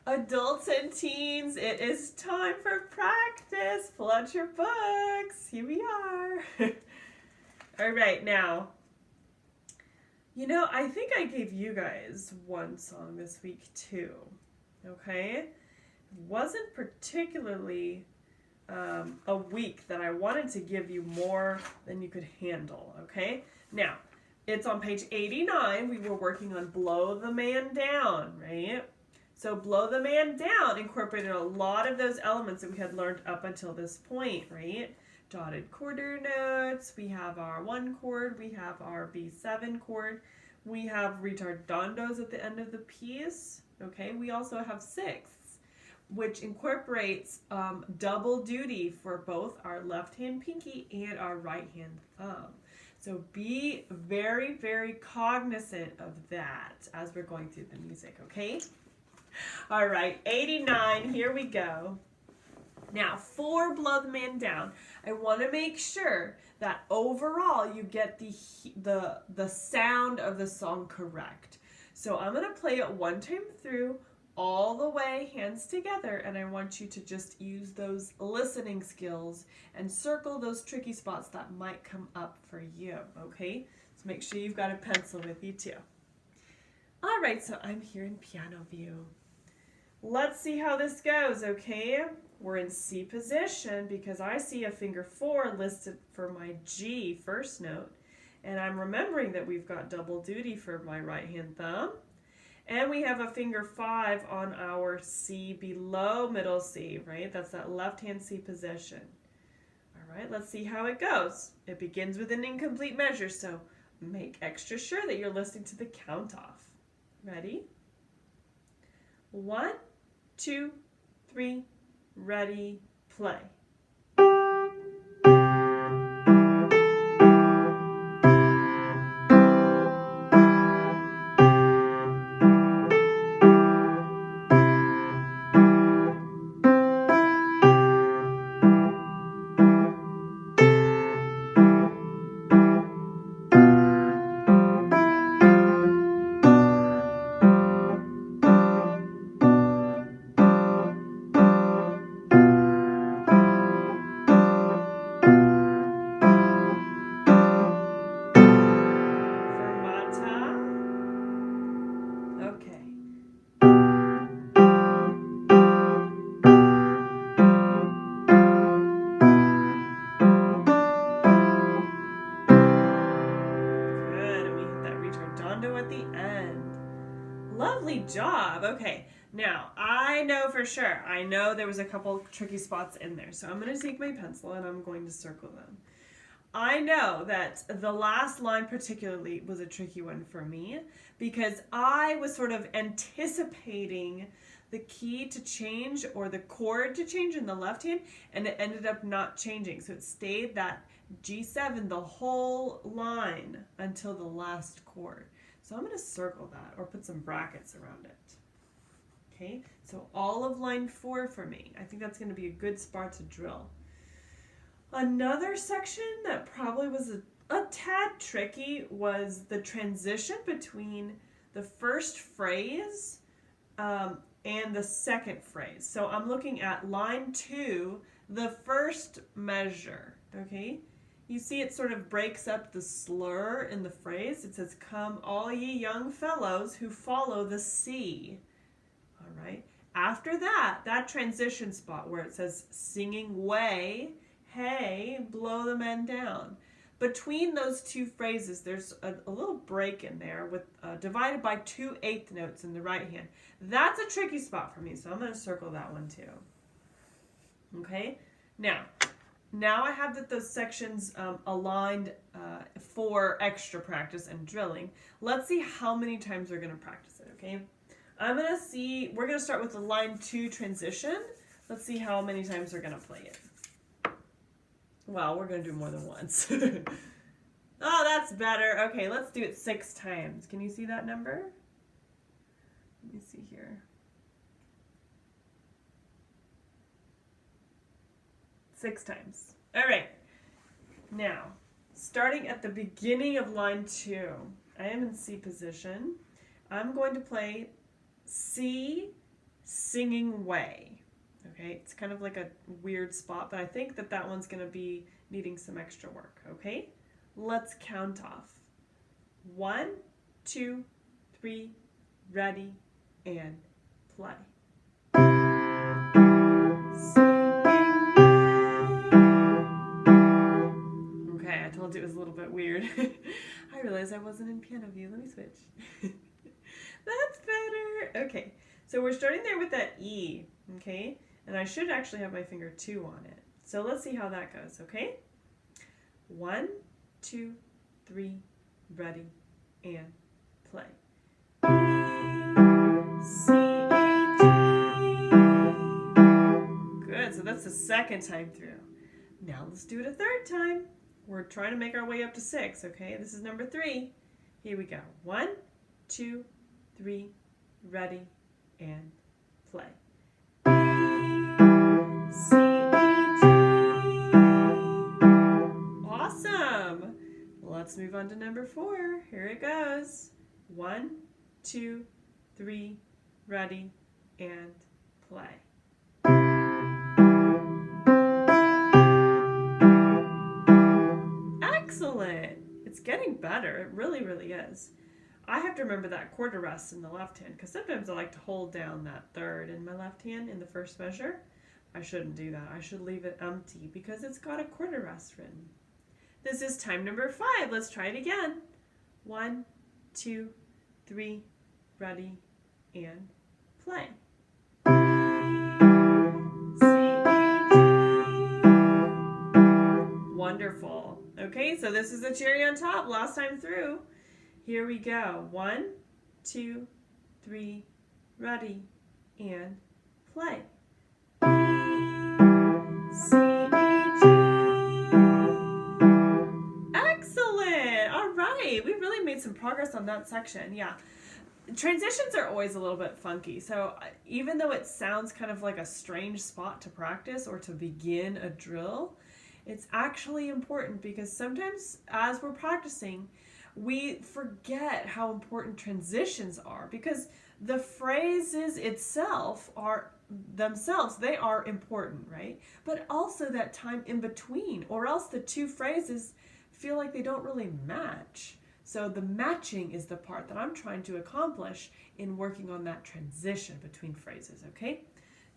Adults and teens, it is time for practice. Pull out your books. Here we are. All right, now, I think I gave you guys one song this week too. Okay? It wasn't particularly a week that I wanted to give you more than you could handle. Okay? Now, it's on page 89. We were working on Blow the Man Down, right? So Blow the Man Down incorporated a lot of those elements that we had learned up until this point, right? Dotted quarter notes, we have our 1 chord, we have our B7 chord, we have retardandos at the end of the piece, okay? We also have sixths, which incorporates double duty for both our left hand pinky and our right hand thumb. So be very, very cognizant of that as we're going through the music, okay? All right, 89, here we go. Now, for Blow the Man Down, I want to make sure that overall you get the sound of the song correct. So I'm going to play it one time through, all the way, hands together, and I want you to just use those listening skills and circle those tricky spots that might come up for you, okay? So make sure you've got a pencil with you too. All right, so I'm here in piano view. Let's see how this goes, okay? We're in C position because I see a finger 4 listed for my G first note. And I'm remembering that we've got double duty for my right hand thumb. And we have a finger 5 on our C below middle C, right? That's that left hand C position. All right, let's see how it goes. It begins with an incomplete measure, so make extra sure that you're listening to the count off. Ready? 1, 2, 3, ready, play. At the end. Lovely job. Okay, now I know for sure, I know there was a couple tricky spots in there, so I'm going to take my pencil and I'm going to circle them. I know that the last line particularly was a tricky one for me because I was sort of anticipating the key to change or the chord to change in the left hand, and it ended up not changing. So it stayed that G7 the whole line until the last chord. So I'm going to circle that or put some brackets around it. Okay, so all of line 4 for me. I think that's going to be a good spot to drill. Another section that probably was a tad tricky was the transition between the first phrase and the second phrase. So I'm looking at line 2, the first measure, okay? You see it sort of breaks up the slur in the phrase. It says, "Come all ye young fellows who follow the sea." All right. After that, that transition spot where it says singing way, hey, blow the men down. Between those two phrases, there's a little break in there with divided by 2 eighth notes in the right hand. That's a tricky spot for me, so I'm going to circle that one too. Okay. Now I have those sections aligned for extra practice and drilling. Let's see how many times we're going to practice it, okay? We're going to start with the line 2 transition. Let's see how many times we're going to play it. Well, we're going to do more than once. Oh, that's better. Okay, let's do it 6 times. Can you see that number? Let me see here. 6 times. All right. Now, starting at the beginning of line 2, I am in C position. I'm going to play C, C, singing way. Okay, it's kind of like a weird spot, but I think that one's going to be needing some extra work. Okay, let's count off. 1, 2, 3, ready, and play. Okay, I told you it was a little bit weird. I realized I wasn't in piano view. Let me switch. That's better. Okay, so we're starting there with that E, okay? And I should actually have my finger 2 on it. So let's see how that goes, okay? 1, 2, 3, ready, and play. C, G. Good, so that's the second time through. Now let's do it a third time. We're trying to make our way up to 6, okay? This is number 3. Here we go. 1, 2, 3, ready, and play. C, G. Awesome! Let's move on to number 4. Here it goes. 1, 2, 3, ready, and play. Excellent! It's getting better. It really, really is. I have to remember that quarter rest in the left hand because sometimes I like to hold down that third in my left hand in the first measure. I shouldn't do that. I should leave it empty because it's got a quarter rest written. This is time number 5. Let's try it again. 1, 2, 3, ready, and play. C, G. Wonderful. Okay, so this is the cherry on top. Last time through. Here we go. 1, 2, 3, ready, and play. C, G. Excellent. All right. We really made some progress on that section. Yeah. Transitions are always a little bit funky. So even though it sounds kind of like a strange spot to practice or to begin a drill, it's actually important because sometimes as we're practicing, we forget how important transitions are because the phrases itself are themselves, they are important, right? But also that time in between, or else the two phrases feel like they don't really match. So the matching is the part that I'm trying to accomplish in working on that transition between phrases, okay?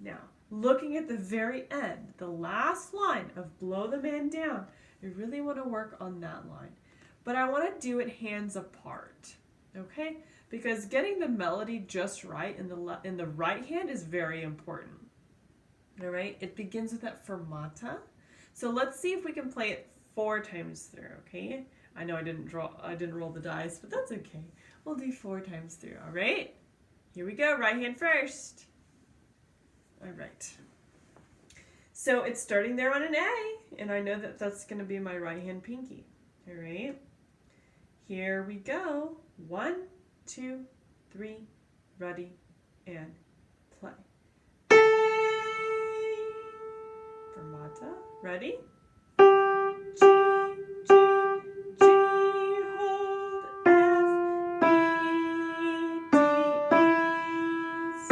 Now, looking at the very end, the last line of Blow the Man Down, you really want to work on that line. But I want to do it hands apart, okay? Because getting the melody just right in the right hand is very important. All right, it begins with that fermata. So let's see if we can play it 4 times through, okay? I know I didn't roll the dice, but that's okay. We'll do 4 times through, all right? Here we go, right hand first. All right. So it's starting there on an A, and I know that that's going to be my right hand pinky. All right. Here we go. 1, 2, 3, ready, and play. Fermata. Ready? G, G, G, hold, F, E, D, E, C.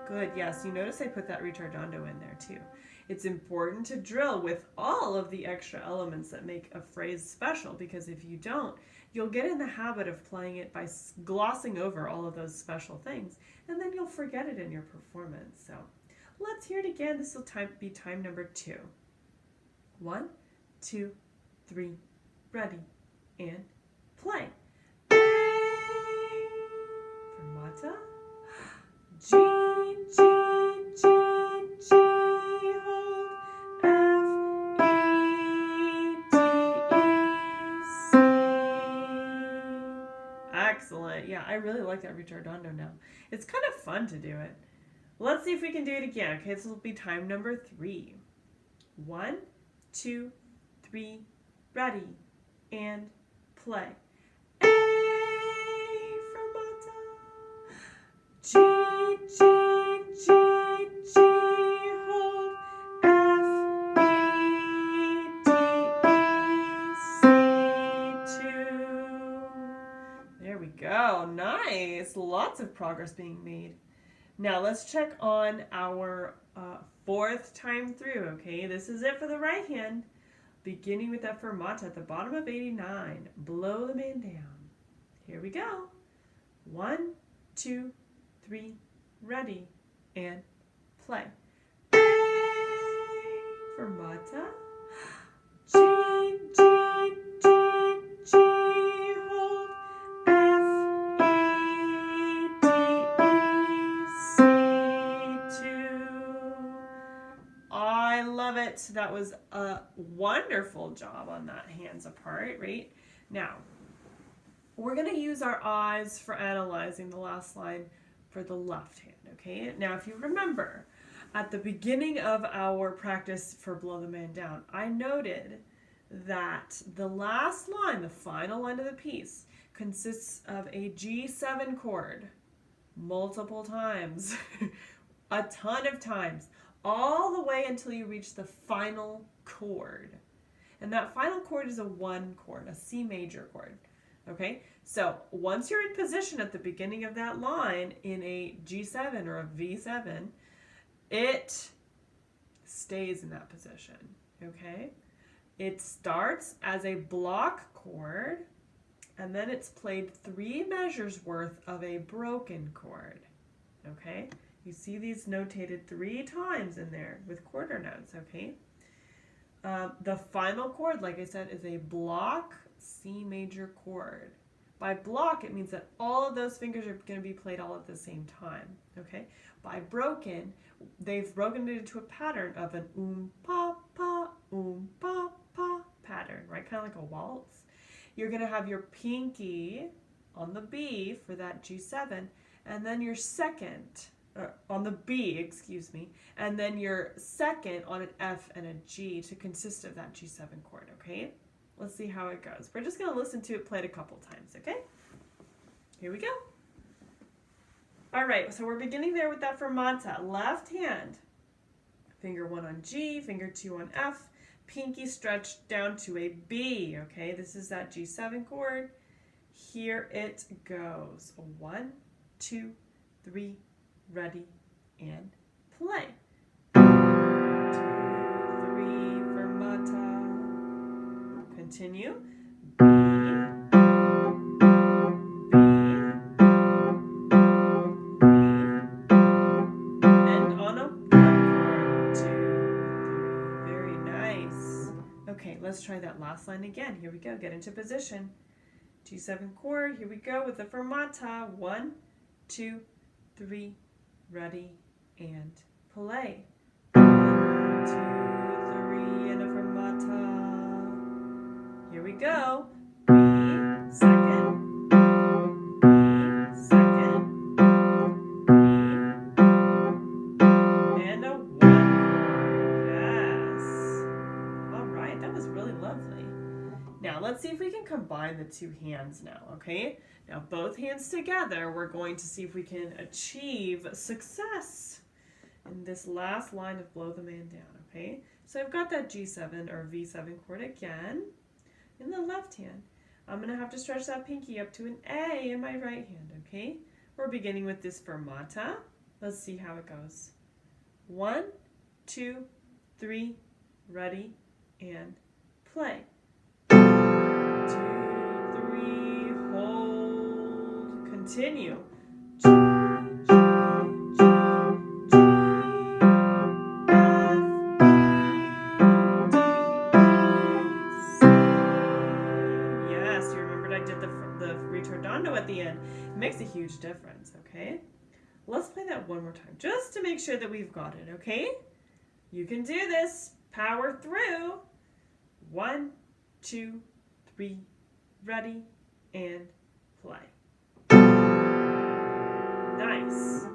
Good, yes, you notice I put that ritardando in there too. It's important to drill with all of the extra elements that make a phrase special because if you don't, you'll get in the habit of playing it by glossing over all of those special things and then you'll forget it in your performance. So let's hear it again. This will be time number 2. 1, 2, 3, ready, and play. A, fermata. G, G, G, G, hold, F, E, D, E, C. Excellent. Yeah, I really like that ritardando now. It's kind of fun to do it. Let's see if we can do it again. Okay, this will be time number 3. 1, 2, 3, ready, and play. A, fermata. G, G, G, G, hold, F, E, D, E, C, 2. There we go. Nice. Lots of progress being made. Now let's check on our fourth time through, okay? This is it for the right hand. Beginning with that fermata at the bottom of 89. Blow the man down. Here we go. 1, 2, 3, ready, and play. A, fermata. G, G, G, G, hold. F, E, D, E, C, 2. I love it. That was a wonderful job on that hands apart, right? Now, we're going to use our eyes for analyzing the last line for the left hand, okay? Now, if you remember, at the beginning of our practice for Blow the Man Down, I noted that the last line, the final line of the piece, consists of a G7 chord multiple times, a ton of times, all the way until you reach the final chord. And that final chord is a 1 chord, a C major chord. Okay, so once you're in position at the beginning of that line in a G7 or a V7, it stays in that position, okay? It starts as a block chord, and then it's played 3 measures worth of a broken chord, okay? You see these notated 3 times in there with quarter notes, okay? The final chord, like I said, is a block C major chord. By block, it means that all of those fingers are going to be played all at the same time, okay? By broken, they've broken it into a pattern of an pa pa pattern, right? Kind of like a waltz. You're going to have your pinky on the B for that G7, and then your second, on the B, excuse me, and then your second on an F and a G to consist of that G7 chord, okay? Let's see how it goes. We're just going to listen to it played a couple times, okay? Here we go. All right, so we're beginning there with that fermata. Left hand, finger 1 on G, finger 2 on F, pinky stretched down to a B, okay? This is that G7 chord. Here it goes. 1, 2, 3, ready, and play. 2, 3, fermata. Continue. B, B, and on a 1 chord, 2, 3. Very nice. Okay, let's try that last line again. Here we go. Get into position. G7 chord. Here we go with the fermata. 1, 2, 3, ready, and play. 1, 2, 3, and a fermata. Here we go. B, second, B, second, B, and a 1 chord. Yes. All right, that was really lovely. Now, let's see if we can combine the 2 hands now, okay? Now, both hands together, we're going to see if we can achieve success in this last line of Blow the Man Down, okay? So I've got that G7 or V7 chord again in the left hand. I'm going to have to stretch that pinky up to an A in my right hand, okay? We're beginning with this fermata. Let's see how it goes. 1, 2, 3, ready, and play. 2, 3, hold, continue. G, G, G, G, F, E, D, E, C. Yes, you remembered I did the ritardando at the end. It makes a huge difference, okay? Let's play that one more time, just to make sure that we've got it, okay? You can do this. Power through. 1, 2, 3, ready, and play. Nice.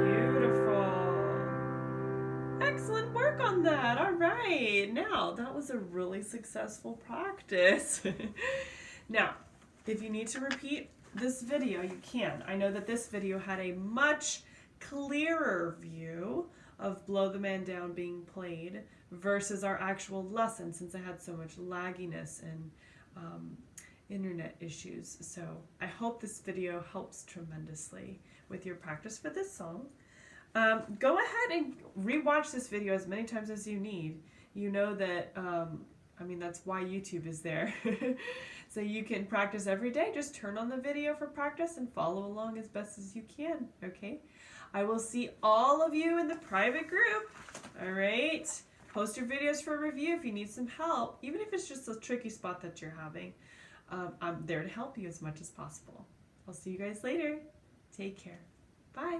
Beautiful. Excellent work on that. All right. Now, that was a really successful practice. Now, if you need to repeat this video, you can. I know that this video had a much clearer view of Blow the Man Down being played versus our actual lesson, since I had so much lagginess and internet issues. So I hope this video helps tremendously with your practice for this song. Go ahead and rewatch this video as many times as you need. You know that, I mean, that's why YouTube is there. So you can practice every day. Just turn on the video for practice and follow along as best as you can, okay? I will see all of you in the private group, all right? Post your videos for review if you need some help, even if it's just a tricky spot that you're having. I'm there to help you as much as possible. I'll see you guys later. Take care. Bye.